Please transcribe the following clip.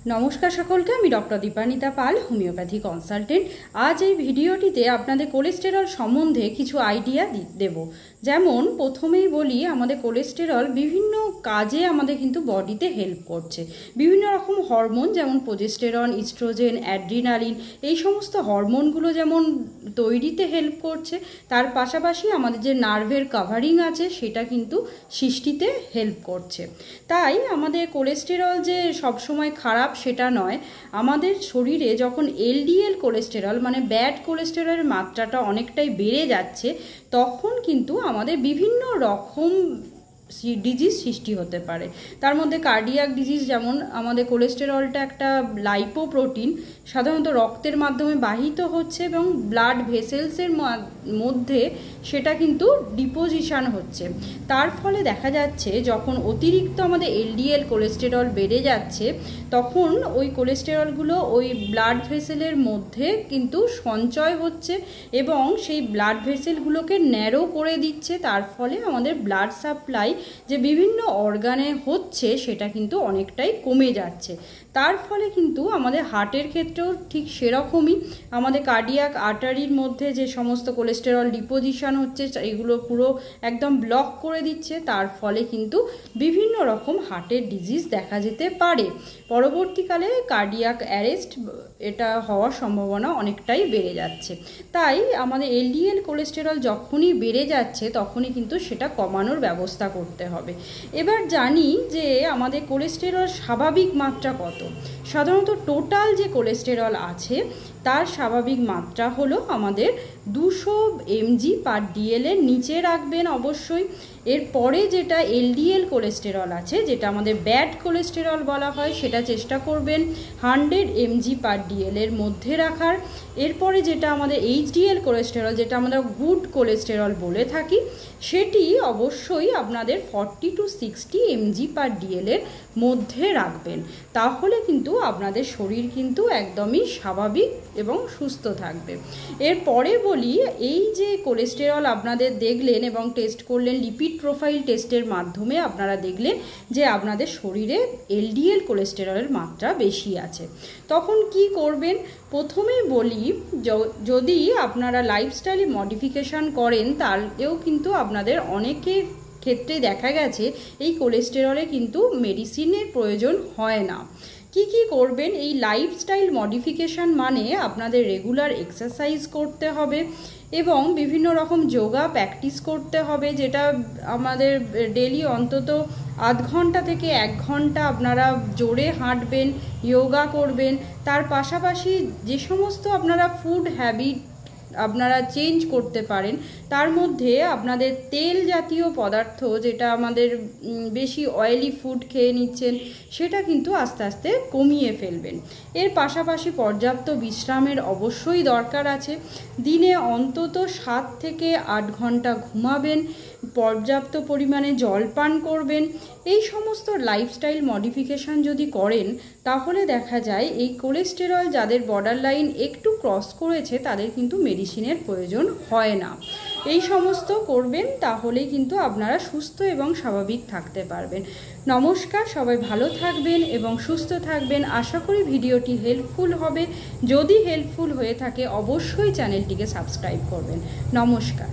নমস্কার সকলকে, আমি ডক্টর দীপানিতা পাল, হোমিওপ্যাথি কনসালটেন্ট। আজ এই ভিডিওটিতে আপনাদের কোলেস্টেরল সম্বন্ধে কিছু আইডিয়া দেব। যেমন প্রথমেই বলি, আমাদের কোলেস্টেরল বিভিন্ন কাজে আমাদের কিন্তু বডিতে হেল্প করছে। বিভিন্ন রকম হরমোন যেমন প্রোজেস্টেরন, ইস্ট্রোজেন, অ্যাড্রিনালিন, এই সমস্ত হরমোনগুলো যেমন তৈরিতে হেল্প করছে, তার পাশাপাশি আমাদের যে নার্ভের কাভারিং আছে সেটা কিন্তু সৃষ্টিতে হেল্প করছে। তাই আমাদের কোলেস্টেরল যে সবসময় খারাপ সেটা নয়। আমাদের শরীরে যখন এলডিএল কোলেস্টেরল মানে ব্যাড কোলেস্টেরলের মাত্রাটা অনেকটাই বেড়ে যাচ্ছে, তখন কিন্তু আমাদের বিভিন্ন রকম ডিজিজ সৃষ্টি হতে পারে। তার মধ্যে কার্ডিয়াক ডিজিজ, যেমন আমাদের কোলেস্টেরলটা একটা লাইপোপ্রোটিন, সাধারণত রক্তের মাধ্যমে বাহিত হচ্ছে এবং ব্লাড ভেসেলসের মধ্যে সেটা কিন্তু ডিপোজিশন হচ্ছে। তার ফলে দেখা যাচ্ছে যখন অতিরিক্ত আমাদের এলডিএল কোলেস্টেরল বেড়ে যাচ্ছে, তখন ওই কোলেস্টেরলগুলো ওই ব্লাড ভেসেলের মধ্যে কিন্তু সঞ্চয় হচ্ছে এবং সেই ব্লাড ভেসেলগুলোকে ন্যারো করে দিচ্ছে। তার ফলে আমাদের ব্লাড সাপ্লাই যে বিভিন্ন অর্গানে হচ্ছে সেটা কিন্তু অনেকটাই কমে যাচ্ছে। তার ফলে কিন্তু আমাদের হার্টের ক্ষেত্রেও ঠিক সেরকমই, আমাদের কার্ডিয়াক আর্টারির মধ্যে যে সমস্ত কোলেস্টেরল ডিপোজিশন হচ্ছে এগুলো পুরো একদম ব্লক করে দিচ্ছে। তার ফলে কিন্তু বিভিন্ন রকম হার্টের ডিজিজ দেখা যেতে পারে। পরবর্তীকালে কার্ডিয়াক অ্যারেস্ট এটা হওয়ার সম্ভাবনা অনেকটাই বেড়ে যাচ্ছে। তাই আমাদের এলডিএল কোলেস্টেরল যখনই বেড়ে যাচ্ছে তখনই কিন্তু সেটা কমানোর ব্যবস্থা করতে হবে। এবার জানি যে আমাদের কোলেস্টেরল স্বাভাবিক মাত্রা কত। সাধারণত টোটাল যে কোলেস্টেরল আছে তার স্বাভাবিক মাত্রা হলো আমাদের 200 mg/dl এর নিচে রাখবেন অবশ্যই। এরপরে যেটা এলডিএল কোলেস্টেরল আছে, যেটা আমাদের ব্যাড কোলেস্টেরল বলা হয়, সেটা চেষ্টা করবেন 100 mg/dl এর মধ্যে রাখার। এরপরে যেটা আমাদের এইচডিএল কোলেস্টেরল, যেটা আমরা গুড কোলেস্টেরল বলে থাকি, সেটি অবশ্যই আপনাদের 40 to 60 mg/dl এর মধ্যে রাখবেন। তাহলে কিন্তু আপনাদের শরীর কিন্তু একদমই স্বাভাবিক এবং সুস্থ থাকবে। এরপরে বলি, এই যে কোলেস্টেরল আপনাদের দেখলেন এবং টেস্ট করলেন, লিপিড প্রোফাইল টেস্টের মাধ্যমে আপনারা দেখলেন যে আপনাদের শরীরে এলডিএল কোলেস্টেরলের মাত্রা বেশি আছে, তখন কি করবেন? প্রথমেই বলি, যদি আপনারা লাইফস্টাইল মডিফিকেশান করেন তাহলেও কিন্তু আপনাদের অনেকের ক্ষেত্রে দেখা গেছে এই কোলেস্টেরলে কিন্তু মেডিসিনের প্রয়োজন হয় না। কি করবেন? এই লাইফস্টাইল মডিফিকেশান মানে আপনাদের রেগুলার এক্সারসাইজ করতে হবে এবং বিভিন্ন রকম যোগা প্র্যাকটিস করতে হবে, যেটা আমাদের ডেলি অন্তত আধ ঘন্টা থেকে 1 ঘন্টা আপনারা জোরে হাঁটবেন, যোগা করবেন। তার পাশাপাশি যে সমস্ত আপনারা ফুড হ্যাবিট আপনারা চেঞ্জ করতে পারেন, তার মধ্যে আপনাদের তেল জাতীয় পদার্থ, যেটা আমাদের বেশি অয়েলি ফুড খেয়ে নিচ্ছেন, সেটা কিন্তু আস্তে আস্তে কমিয়ে ফেলবেন। এর পাশাপাশি পর্যাপ্ত বিশ্রামের অবশ্যই দরকার আছে। দিনে অন্তত 7 থেকে 8 ঘন্টা ঘুমাবেন, পর্যাপ্ত পরিমাণে জল পান করবেন। এই সমস্ত লাইফস্টাইল মডিফিকেশান যদি করেন তাহলে দেখা যায় এই কোলেস্টেরল যাদের বর্ডার লাইন একটু ক্রস করেছে তাদের কিন্তু মেডিসিনের প্রয়োজন হয় না। এই সমস্ত করবেন, তাহলেই কিন্তু আপনারা সুস্থ এবং স্বাভাবিক থাকতে পারবেন। নমস্কার, সবাই ভালো থাকবেন এবং সুস্থ থাকবেন। আশা করি ভিডিওটি হেল্পফুল হবে। যদি হেল্পফুল হয়ে থাকে অবশ্যই চ্যানেলটিকে সাবস্ক্রাইব করবেন। নমস্কার।